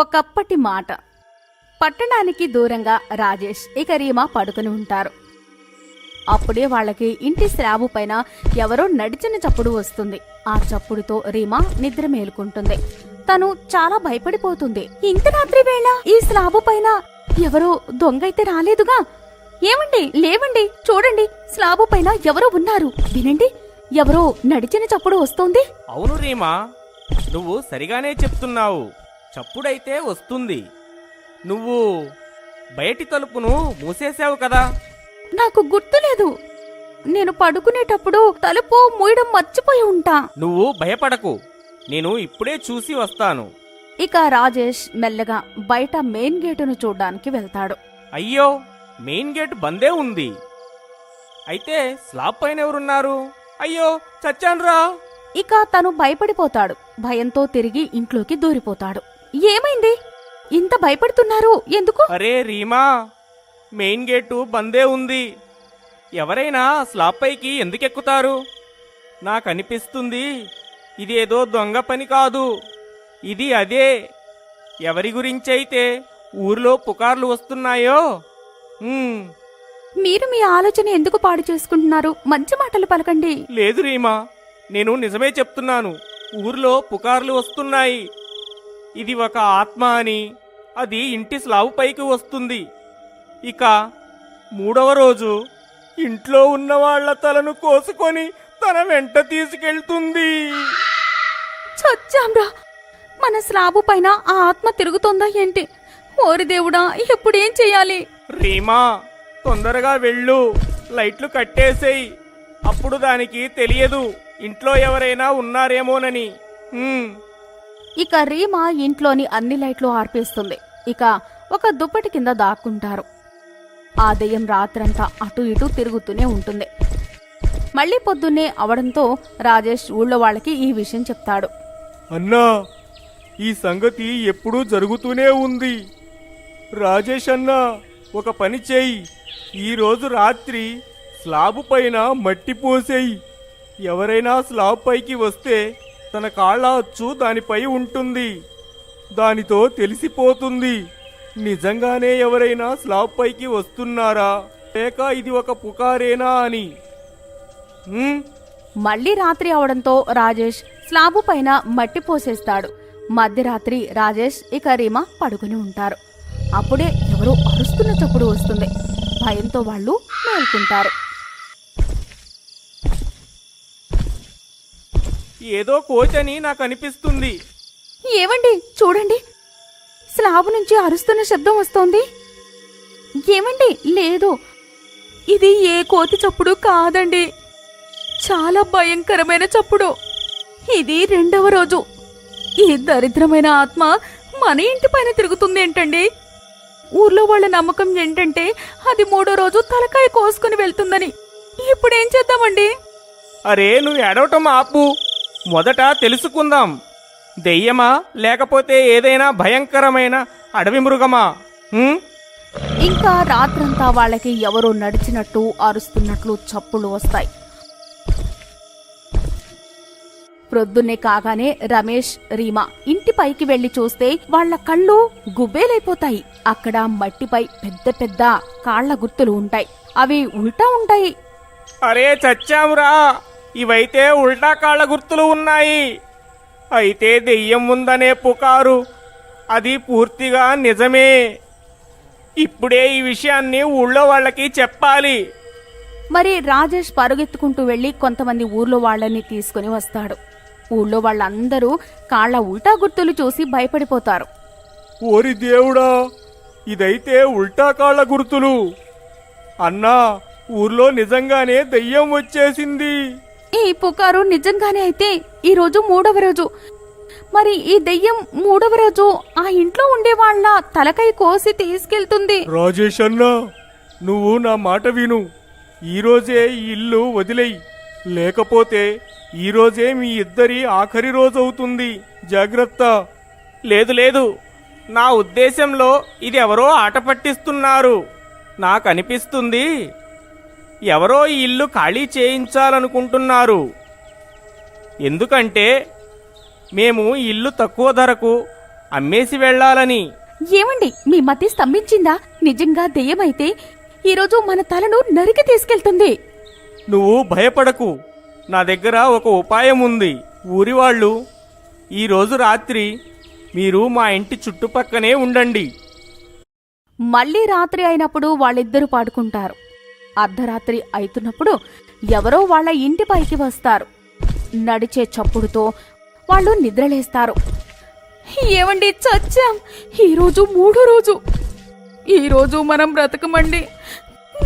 ఒకప్పటి మాట. పట్టణానికి దూరంగా రాజేష్ ఇక రీమా పడుకుని ఉంటారు. అప్పుడే వాళ్ళకి ఇంటి స్లాబు పైన ఎవరో నడిచిన చప్పుడు వస్తుంది. ఆ చప్పుడుతో రీమా నిద్ర మేలుకుంటుంది. తను చాలా భయపడిపోతుంది. ఇంత రాత్రి వేళ ఈ స్లాబు పైన ఎవరో దొంగైతే రాలేదుగా? ఏమండి, లేవండి, చూడండి, స్లాబు పైన ఎవరో ఉన్నారు. వినండి, ఎవరో నడిచిన చప్పుడు వస్తోంది. అవును రీమా, నువ్వు సరిగానే చెప్తున్నావు. చప్పుడైతే వస్తుంది. నువ్వు బయటి తలుపును మూసేశావు కదా? నాకు గుర్తులేదు. నేను పడుకునేటప్పుడు తలుపు మూయడం మర్చిపోయి ఉంటా. నువ్వు భయపడకు, నేను ఇప్పుడే చూసి వస్తాను. ఇక రాజేష్ మెల్లగా బయట మెయిన్ గేటును చూడ్డానికి వెళ్తాడు. అయ్యో, మెయిన్ గేట్ బందే ఉంది. అయితే స్లాబ్ పైన ఎవరున్నారు? అయ్యో, చచ్చాన్రా! ఇక తను భయపడిపోతాడు. భయంతో తిరిగి ఇంట్లోకి దూరిపోతాడు. ఏమైంది? ఇంత భయపడుతున్నారు ఎందుకు? అరే రీమా, మెయిన్ గేటు బందే ఉంది. ఎవరైనా స్లాబ్ పైకి ఎందుకెక్కుతారు? నాకనిపిస్తుంది ఇదేదో దొంగ పని కాదు. ఇది అదే. ఎవరి గురించైతే ఊర్లో పుకార్లు వస్తున్నాయో. మీరు మీ ఆలోచన ఎందుకు పాడు చేసుకుంటున్నారు? మంచి మాటలు పలకండి. లేదు రీమా, నేను నిజమే చెప్తున్నాను. ఊర్లో పుకార్లు వస్తున్నాయి. ఇది ఒక ఆత్మ అని. అది ఇంటి స్లాబ్ పైకి వస్తుంది. ఇక 3వ రోజు ఇంట్లో ఉన్న వాళ్ల తలను కోసుకొని తన వెంట తీసుకెళ్తుంది. చచ్చాంరా! మన స్లాబు పైన ఆ ఆత్మ తిరుగుతోందా ఏంటి? ఓరి దేవుడా, ఇప్పుడేం చెయ్యాలి? రీమా, తొందరగా వెళ్ళు. లైట్లు కట్టేసేయ్. అప్పుడు దానికి తెలియదు ఇంట్లో ఎవరైనా ఉన్నారేమోనని. ఇక రీమా ఇంట్లోని అన్ని లైట్లు ఆర్పేస్తుంది. ఇక ఒక దుప్పటి కింద దాక్కుంటారు. ఆ దెయ్యం రాత్రంతా అటు ఇటు తిరుగుతూనే ఉంటుంది. మళ్లీ పొద్దున్నే అవడంతో రాజేష్ ఊళ్ళో వాళ్ళకి ఈ విషయం చెప్తాడు. అన్నా, ఈ సంగతి ఎప్పుడూ జరుగుతూనే ఉంది. రాజేష్ అన్నా, ఒక పని చెయ్యి. ఈరోజు రాత్రి స్లాబు పైన మట్టి పోసేయి. ఎవరైనా స్లాబ్ పైకి వస్తే తన కాళ్ళ అచ్చు దానిపై ఉంటుంది. దానితో తెలిసిపోతుంది నిజంగానే ఎవరైనా స్లాబ్ పైకి వస్తున్నారా లేక ఇది ఒక పుకారేనా అని. మళ్లీ రాత్రి అవడంతో రాజేష్ స్లాబు పైన మట్టి పోసేస్తాడు. మధ్యరాత్రి రాజేష్ ఇక రీమా పడుకుని ఉంటారు. అప్పుడే ఎవరో అరుస్తున్న చప్పుడు వస్తుంది. భయంతో వాళ్ళు మేల్కుంటారు. ఏదో కోచని నాకు అనిపిస్తుంది. ఏవండి, చూడండి, స్లాబు నుంచి అరుస్తున్న శబ్దం వస్తోంది. ఏమండి, లేదు, ఇది ఏ కోతి చప్పుడు కాదండి. చాలా భయంకరమైన చప్పుడు. ఇది 2వ రోజు. ఈ దరిద్రమైన ఆత్మ మన ఇంటి పైన తిరుగుతుంది ఏంటండి? ఊర్లో వాళ్ళ నమ్మకం ఏంటంటే అది 3వ రోజు తలకాయ కోసుకుని వెళ్తుందని. ఇప్పుడేం చేద్దామండి? అరే, నువ్వు ఏడవటం ఆపు. మొదట తెలుసుకుందాం. దెయ్యమా లేకపోతే ఏదైనా భయంకరమైన అడవి మృగమా? ఇంకా రాత్రంతా వాళ్ళకి ఎవరో నడిచినట్టు అరుస్తున్నట్లు చప్పులు వస్తాయి. ప్రొద్దున్నే కాగానే రమేష్, రీమా ఇంటి పైకి వెళ్లి చూస్తే వాళ్ల కళ్ళు గుబ్బేలైపోతాయి. అక్కడ మట్టిపై పెద్ద పెద్ద కాళ్ల గుర్తులు ఉంటాయి. అవి ఉల్టా ఉంటాయి. అరే చచ్చామురా! ఇవైతే ఉల్టా కాళ్ల గుర్తులు ఉన్నాయి. అయితే దెయ్యం ఉందనే పుకారు అది పూర్తిగా నిజమే. ఇప్పుడే ఈ విషయాన్ని ఊళ్ళో వాళ్ళకి చెప్పాలి. మరి రాజేష్ పరుగెత్తుకుంటూ వెళ్లి కొంతమంది ఊర్లో వాళ్ళని తీసుకుని వస్తాడు. ఊళ్ళో వాళ్ళందరూ కాళ్ల ఉల్టా గుర్తులు చూసి భయపడిపోతారు. ఓరి దేవుడా, ఇదైతే ఉల్టా కాళ్ల గుర్తులు. అన్నా, ఊర్లో నిజంగానే దెయ్యం వచ్చేసింది. ఈ పుకారు నిజంగానే అయితే ఈ రోజు 3వ రోజు. మరి ఈ దెయ్యం 3వ రోజు ఆ ఇంట్లో ఉండే వాళ్ళ తలకాయ కోసి తీసుకెళ్తుంది. రాజేష్ అన్నా, నువ్వు నా మాట విను. ఈరోజే ఈ ఇల్లు వదిలేయి. లేకపోతే ఈరోజే మీ ఇద్దరి ఆఖరి రోజవుతుంది. జాగ్రత్త. లేదు లేదు, నా ఉద్దేశంలో ఇది ఎవరో ఆట పట్టిస్తున్నారు. నాకనిపిస్తుంది ఎవరో ఈ ఇల్లు ఖాళీ చేయించాలనుకుంటున్నారు. ఎందుకంటే మేము ఇల్లు తక్కువ ధరకు అమ్మేసి వెళ్ళాలని. ఏమండి, మీ మతి స్తంభించిందా? నిజంగా దెయ్యమైతే ఈరోజు మన తలను నరికి తీసుకెళ్తుంది. నువ్వు భయపడకు, నా దగ్గర ఒక ఉపాయం ఉంది. ఊరివాళ్ళు, ఈరోజు రాత్రి మీరు మా ఇంటి చుట్టుపక్కనే ఉండండి. మళ్ళీ రాత్రి అయినప్పుడు వాళ్ళిద్దరూ పాడుకుంటారు. అర్ధరాత్రి అవుతున్నప్పుడు ఎవరో వాళ్ళ ఇంటి పైకి వస్తారు. నడిచే చప్పుడుతో వాళ్ళు నిద్రలేస్తారు. ఏమండి, చచ్చాం. ఈరోజు 3వ రోజు. ఈరోజు మనం బ్రతకమండి.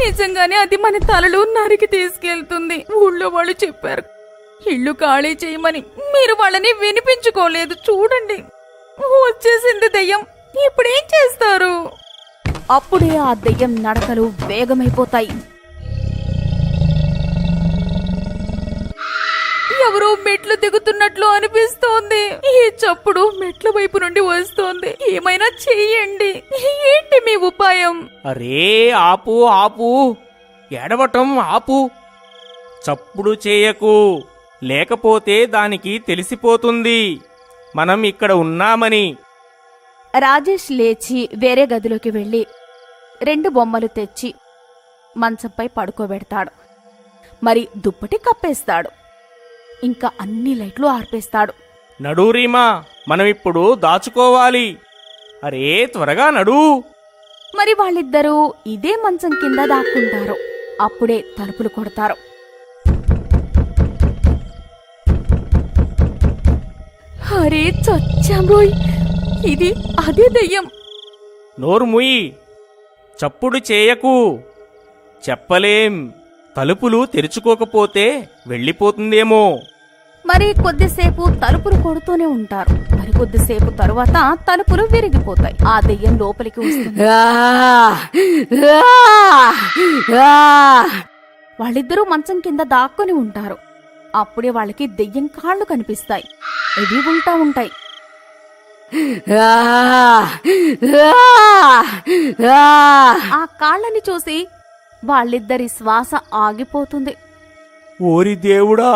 నిజంగానే అది మన తలలు నరికి తీసుకెళ్తుంది. ఊళ్ళో వాళ్ళు చెప్పారు ఇల్లు ఖాళీ చేయమని. మీరు వాళ్ళని వినిపించుకోలేదు. చూడండి, వచ్చేసింది దెయ్యం. ఇప్పుడేం చేస్తారు? అప్పుడే ఆ దెయ్యం నడకలు వేగమైపోతాయి. ఎవరో మెట్లు దిగుతున్నట్లు అనిపిస్తోంది. ఈ చప్పుడు మెట్ల వైపు నుండి వస్తోంది. ఏమైనా చెయ్యండి. ఏంటి మీ ఉపాయం? అరే ఆపు ఆపు, ఏడవటం ఆపు. చప్పుడు చేయకు, లేకపోతే దానికి తెలిసిపోతుంది మనం ఇక్కడ ఉన్నామని. రాజేష్ లేచి వేరే గదిలోకి వెళ్లి 2 బొమ్మలు తెచ్చి మంచంపై పడుకోబెడతాడు. మరి దుప్పటి కప్పేస్తాడు. ఇంకా అన్ని లైట్లు ఆర్పేస్తాడు. నడు రీమా, మనమిప్పుడు దాచుకోవాలి. అరే త్వరగా నడు. మరి వాళ్ళిద్దరూ ఇదే మంచం కింద దాక్కుంటారు. అప్పుడే తలుపులు కొడతారు. అరే చచ్చాంరోయ్, ఇది అదే దెయ్యం. నోరు ముయ్యి, చప్పుడు చేయకు. చెప్పలేం, తలుపులు తెరుచుకోకపోతే వెళ్ళిపోతుందేమో. మరి కొద్దిసేపు తలుపులు కొడుతూనే ఉంటారు. మరి కొద్దిసేపు తరువాత తలుపులు విరిగిపోతాయి. ఆ దెయ్యం లోపలికి వస్తుంది. వాళ్ళిద్దరూ మంచం కింద దాక్కుని ఉంటారు. అప్పుడే వాళ్ళకి దెయ్యం కాళ్ళు కనిపిస్తాయి. ఇవి ఉల్టా ఉంటాయి. ఆ కాళ్ళని చూసి వాళ్ళిద్దరి శ్వాస ఆగిపోతుంది. ఓరి దేవుడా,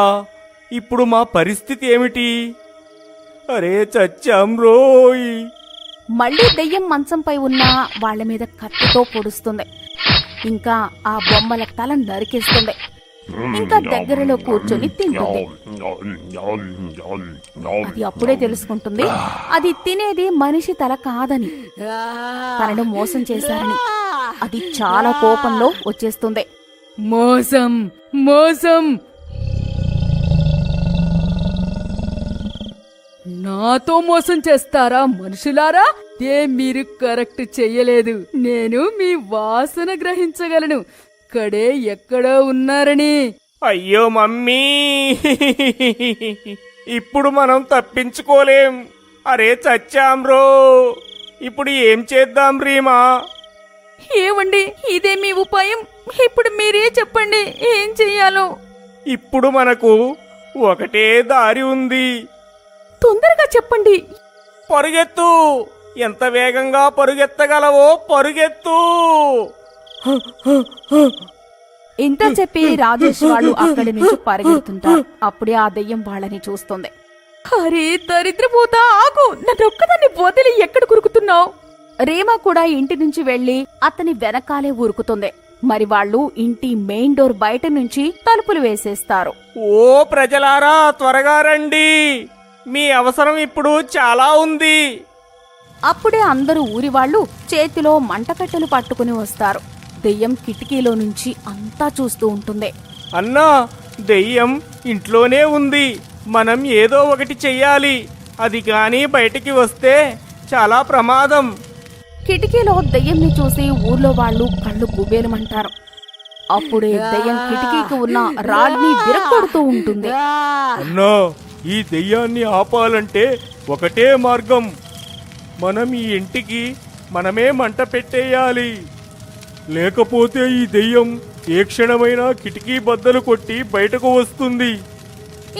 ఇప్పుడు మా పరిస్థితి ఏమిటి? అరే చచ్చాం రోయ్. మళ్ళీ దెయ్యం మంచంపై ఉన్న వాళ్ళ మీద కత్తితో పొడుస్తుంది. ఇంకా ఆ బొమ్మల తల నరికేస్తుంది. ఇంకా దగ్గరలో కూర్చొని తింటుంది. అది అప్పుడే తెలుసుకుంటుంది అది తినేది మనిషి తల కాదని, తనను మోసం చేశారని. అది చాలా కోపంలో వచ్చేస్తుంది. మోసం మోసం, నాతో మోసం చేస్తారా మనుషులారా? మీరు కరెక్ట్ చెయ్యలేదు. నేను మీ వాసన గ్రహించగలను. ఇక్కడే ఎక్కడో ఉన్నారని. అయ్యో మమ్మీ, ఇప్పుడు మనం తప్పించుకోలేం. అరే చచ్చాం రో. ఇప్పుడు ఏం చేద్దాం రీమా? ఏమండి, ఇదే మీ ఉపాయం? ఇప్పుడు మీరే చెప్పండి ఏం చెయ్యాలో. ఇప్పుడు మనకు ఒకటే దారి ఉంది. తొందరగా చెప్పండి. పరుగెత్తు, ఎంత వేగంగా పరుగెత్తగలవో పరుగెత్తు. ఇంత చెప్పి రాజేష్ వాళ్ళు అక్కడి నుంచి పరిగెడుతుంటారు. అప్పుడే ఆ దెయ్యం వాళ్ళని చూస్తుంది. అరే దరిద్రపోతా, ఆగు, నన్నొక్కదాన్ని వదిలి ఎక్కడ కురుకుతున్నావు? రేమా కూడా ఇంటి నుంచి వెళ్లి అతని వెనకాలే ఉరుకుతుంది. మరి వాళ్ళు ఇంటి మెయిన్ డోర్ బయట నుంచి తలుపులు వేసేస్తారు. ఓ ప్రజలారా, త్వరగా రండి, మీ అవసరం ఇప్పుడు చాలా ఉంది. అప్పుడే అందరూ ఊరి వాళ్ళు చేతిలో మంటకట్టెలు పట్టుకుని వస్తారు. దెయ్యం కిటికీలో నుంచి అంతా చూస్తూ ఉంటుంది. అన్నా, దెయ్యం ఇంట్లోనే ఉంది. మనం ఏదో ఒకటి చెయ్యాలి. అది కానీ బయటికి వస్తే చాలా ప్రమాదం. కిటికీలో దెయ్యంని చూసి ఊర్లో వాళ్ళు కళ్ళు గుబేలమంటారు. అప్పుడే దెయ్యం కిటికీకి ఉన్న రాడ్ని విరగొడుతూ ఉంటుంది. అన్నా, ఈ దెయ్యాన్ని ఆపాలంటే ఒకటే మార్గం. మనం ఈ ఇంటికి మనమే మంట పెట్టేయాలి. లేకపోతే ఈ దెయ్యం ఏ క్షణమైనా కిటికీ బద్దలు కొట్టి బయటకు వస్తుంది.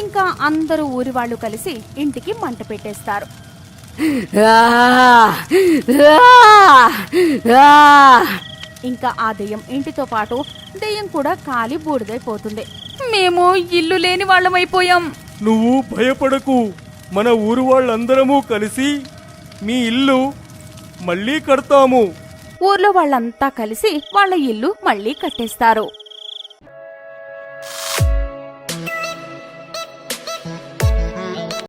ఇంకా అందరూ ఊరి వాళ్ళు కలిసి ఇంటికి మంట పెట్టేస్తారు. ఇంకా ఆ దెయ్యం ఇంటితో పాటు దెయ్యం కూడా కాలి బూడిదైపోతుంది. మేము ఇల్లు లేని వాళ్ళమైపోయాం. నువ్వు భయపడకు, మన ఊరు వాళ్ళందరము కలిసి మీ ఇల్లు మళ్ళీ కడతాము. ఊర్లో వాళ్ళంతా కలిసి వాళ్ళ ఇల్లు మళ్ళీ కట్టేస్తారు.